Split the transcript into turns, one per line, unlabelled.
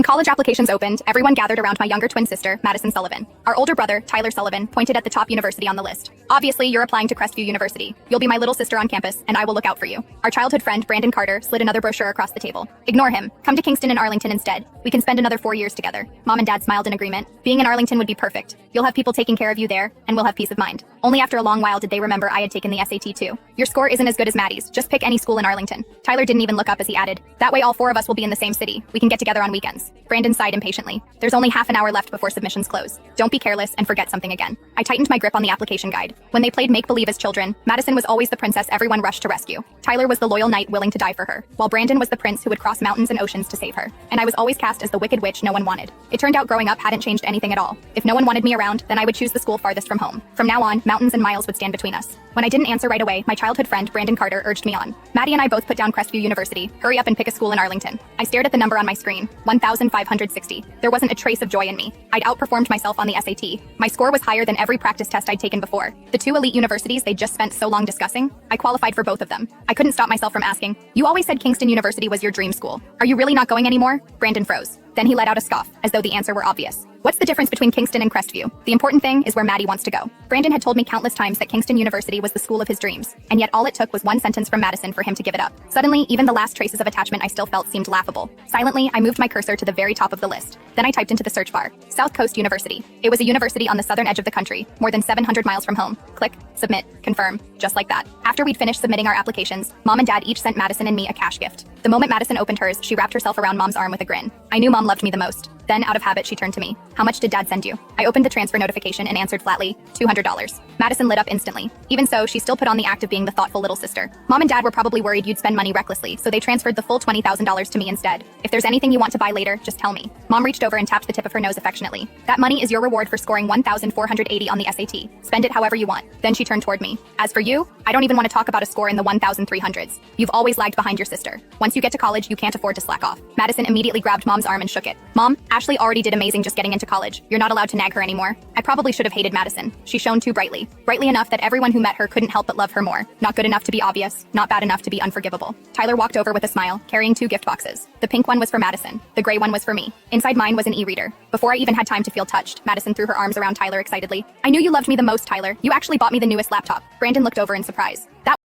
When college applications opened, everyone gathered around my younger twin sister, Madison Sullivan. Our older brother, Tyler Sullivan, pointed at the top university on the list. Obviously, you're applying to Crestview University. You'll be my little sister on campus, and I will look out for you. Our childhood friend, Brandon Carter, slid another brochure across the table. Ignore him. Come to Kingston and Arlington instead. We can spend another 4 years together. Mom and Dad smiled in agreement. Being in Arlington would be perfect. You'll have people taking care of you there, and we'll have peace of mind. Only after a long while did they remember I had taken the SAT too. Your score isn't as good as Maddie's. Just pick any school in Arlington. Tyler didn't even look up as he added, that way all 4 of us will be in the same city. We can get together on weekends. Brandon sighed impatiently. There's only half an hour left before submissions close. Don't be careless and forget something again. I tightened my grip on the application guide. When they played make-believe as children, Madison was always the princess everyone rushed to rescue. Tyler was the loyal knight willing to die for her, while Brandon was the prince who would cross mountains and oceans to save her. And I was always cast as the wicked witch no one wanted. It turned out growing up hadn't changed anything at all. If no one wanted me around, then I would choose the school farthest from home. From now on, mountains and miles would stand between us. When I didn't answer right away, my childhood friend, Brandon Carter, urged me on. Maddie and I both put down Crestview University. Hurry up and pick a school in Arlington. I stared at the number on my screen, 1,560. There wasn't a trace of joy in me. I'd outperformed myself on the SAT. My score was higher than every practice test I'd taken before. The 2 elite universities they'd just spent so long discussing, I qualified for both of them. I couldn't stop myself from asking, you always said Kingston University was your dream school. Are you really not going anymore? Brandon froze. Then he let out a scoff, as though the answer were obvious. What's the difference between Kingston and Crestview? The important thing is where Maddie wants to go. Brandon had told me countless times that Kingston University was the school of his dreams, and yet all it took was one sentence from Madison for him to give it up. Suddenly, even the last traces of attachment I still felt seemed laughable. Silently, I moved my cursor to the very top of the list. Then I typed into the search bar, South Coast University. It was a university on the southern edge of the country, more than 700 miles from home. Click, submit, confirm, just like that. After we'd finished submitting our applications, Mom and Dad each sent Madison and me a cash gift. The moment Madison opened hers, she wrapped herself around Mom's arm with a grin. I knew Mom loved me the most. Then, out of habit, she turned to me. How much did Dad send you? I opened the transfer notification and answered flatly, $200. Madison lit up instantly. Even so, she still put on the act of being the thoughtful little sister. Mom and Dad were probably worried you'd spend money recklessly, so they transferred the full $20,000 to me instead. If there's anything you want to buy later, just tell me. Mom reached over and tapped the tip of her nose affectionately. That money is your reward for scoring 1,480 on the SAT. Spend it however you want. Then she turned toward me. As for you, I don't even want to talk about a score in the 1,300s. You've always lagged behind your sister. Once you get to college, you can't afford to slack off. Madison immediately grabbed Mom's arm and shook it. Mom, Ashley already did amazing just getting into college. You're not allowed to nag her anymore. I probably should have hated Madison. She shone too brightly. Brightly enough that everyone who met her couldn't help but love her more. Not good enough to be obvious, not bad enough to be unforgivable. Tyler walked over with a smile, carrying 2 gift boxes. The pink one was for Madison. The gray one was for me. Inside mine was an e-reader. Before I even had time to feel touched, Madison threw her arms around Tyler excitedly. I knew you loved me the most, Tyler. You actually bought me the newest laptop. Brandon looked over in surprise. That